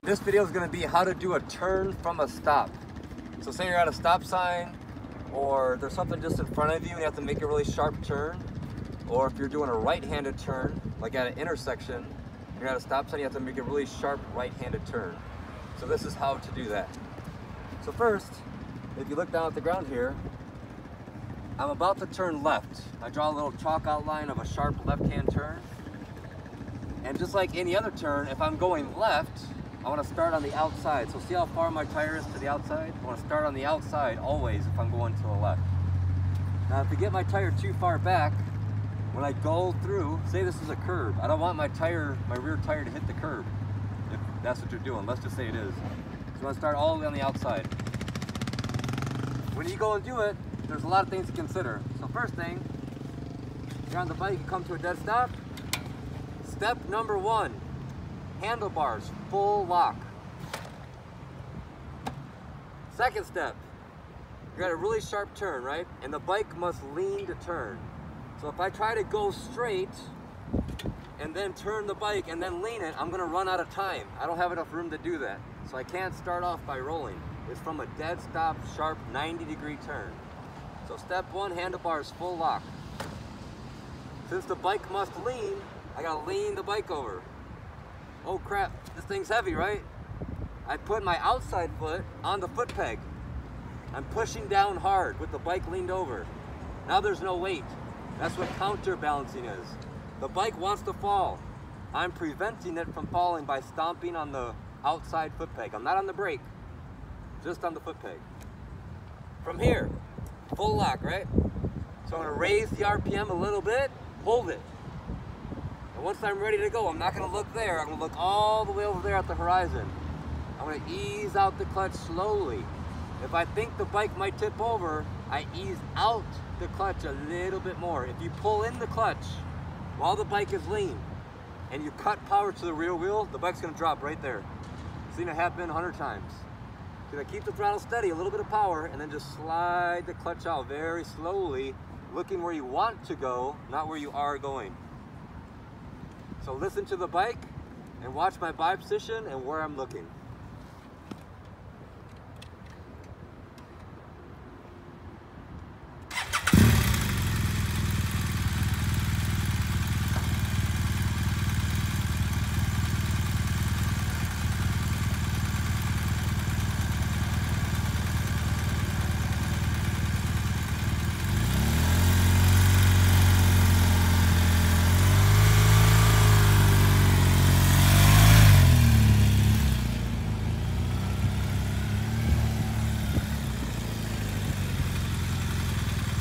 This video is going to be how to do a turn from a stop. So say you're at a stop sign, or there's something just in front of you and you have to make a really sharp turn, or if you're doing a right-handed turn, like at an intersection, you're at a stop sign, you have to make a really sharp right-handed turn. So this is how to do that. So first, if you look down at the ground here, I'm about to turn left. I draw a little chalk outline of a sharp left-hand turn. And just like any other turn, if I'm going left, I want to start on the outside. So see how far my tire is to the outside? I want to start on the outside always if I'm going to the left. Now if you get my tire too far back, when I go through, say this is a curb, I don't want my rear tire to hit the curb, if that's what you're doing. Let's just say it is. So you want to start all the way on the outside. When you go and do it, there's a lot of things to consider. So first thing, you're on the bike, you come to a dead stop. Step number one, handlebars, full lock. Second step, you're at a really sharp turn, right? And the bike must lean to turn. So if I try to go straight and then turn the bike and then lean it, I'm gonna run out of time. I don't have enough room to do that. So I can't start off by rolling. It's from a dead stop, sharp 90-degree turn. So step one, handlebars, full lock. Since the bike must lean, I gotta lean the bike over. Oh crap, this thing's heavy, right? I put my outside foot on the foot peg. I'm pushing down hard with the bike leaned over. Now there's no weight. That's what counterbalancing is. The bike wants to fall. I'm preventing it from falling by stomping on the outside foot peg. I'm not on the brake, just on the foot peg. From here, full lock, right? So I'm gonna raise the RPM a little bit, hold it. And once I'm ready to go, I'm not gonna look there. I'm gonna look all the way over there at the horizon. I'm gonna ease out the clutch slowly. If I think the bike might tip over, I ease out the clutch a little bit more. If you pull in the clutch while the bike is lean and you cut power to the rear wheel, the bike's gonna drop right there. Seen it happen 100 times. So keep the throttle steady, a little bit of power, and then just slide the clutch out very slowly, looking where you want to go, not where you are going. So listen to the bike and watch my bike position and where I'm looking.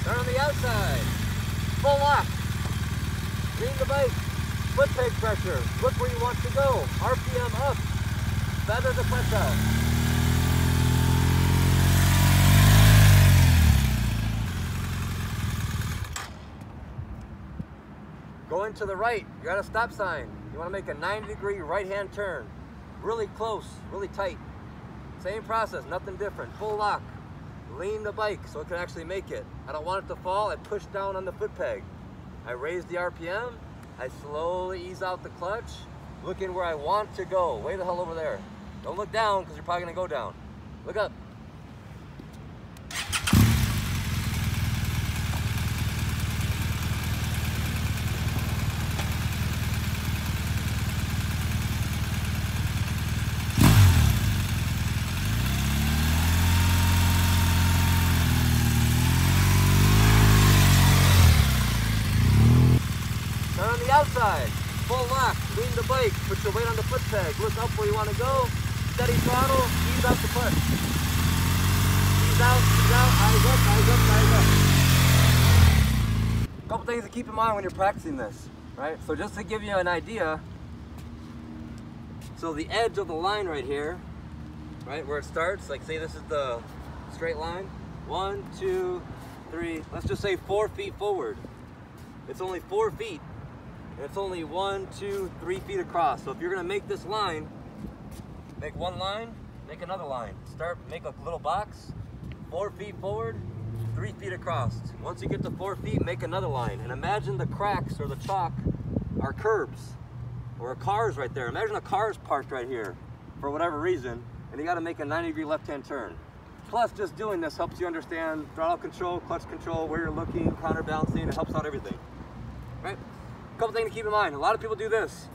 Turn on the outside, full lock, lean the bike, foot peg pressure, look where you want to go, RPM up, feather the clutch out. Going to the right, you're at a stop sign, you want to make a 90-degree right-hand turn, really close, really tight. Same process, nothing different, full lock. Lean the bike so it can actually make it. I don't want it to fall, I push down on the foot peg. I raise the RPM, I slowly ease out the clutch, looking where I want to go. Way the hell over there. Don't look down because you're probably gonna go down. Look up. Outside, full lock, lean the bike, put your weight on the foot peg, look up where you want to go, steady throttle, ease out the clutch. Ease out, eyes up, eyes up. A couple things to keep in mind when you're practicing this, right? So just to give you an idea, so the edge of the line right here, right, where it starts, like say this is the straight line, 1, 2, 3, let's just say 4 feet forward. It's only 4 feet. And it's only 1, 2, 3 feet across. So if you're gonna make this line, make one line, make another line. Make a little box, 4 feet forward, 3 feet across. Once you get to 4 feet, make another line. And imagine the cracks or the chalk are curbs or cars right there. Imagine a car's parked right here. for whatever reason, and you got to make a 90-degree left-hand turn. Plus, just doing this helps you understand throttle control, clutch control, where you're looking, counterbalancing. It helps out everything. Right? A couple things to keep in mind. A lot of people do this.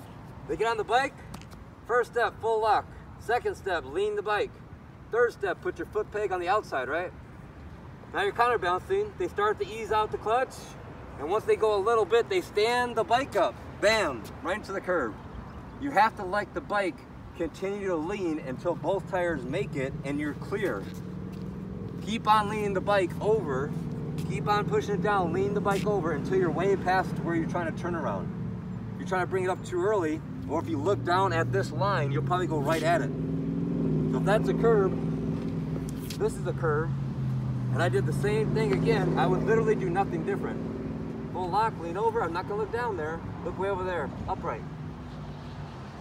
They get on the bike. First step, full lock. Second step, lean the bike. Third step, put your foot peg on the outside, right? Now you're counterbalancing. They start to ease out the clutch. And once they go a little bit, they stand the bike up. Bam, right into the curb. You have to let the bike continue to lean until both tires make it and you're clear. Keep on leaning the bike over. Keep on pushing it down. Lean the bike over until you're way past where you're trying to turn around. If you're trying to bring it up too early, or if you look down at this line, you'll probably go right at it. So if that's a curb, this is a curb, and I did the same thing again, I would literally do nothing different. Full lock, lean over, I'm not gonna look down there, look way over there, upright.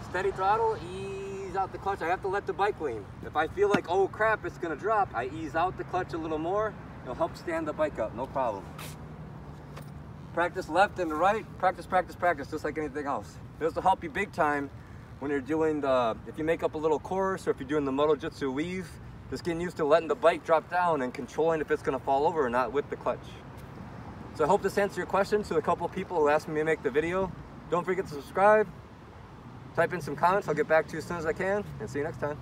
Steady throttle, ease out the clutch. I have to let the bike lean. If I feel like, oh crap, it's gonna drop, I ease out the clutch a little more. It'll help stand the bike up, no problem. Practice left and right, practice, practice, practice, just like anything else. This will help you big time when you're doing if you make up a little course or if you're doing the MotoJitsu weave, just getting used to letting the bike drop down and controlling if it's gonna fall over or not with the clutch. So I hope this answered your question. To a couple of people who asked me to make the video, don't forget to subscribe, type in some comments, I'll get back to you as soon as I can, and see you next time.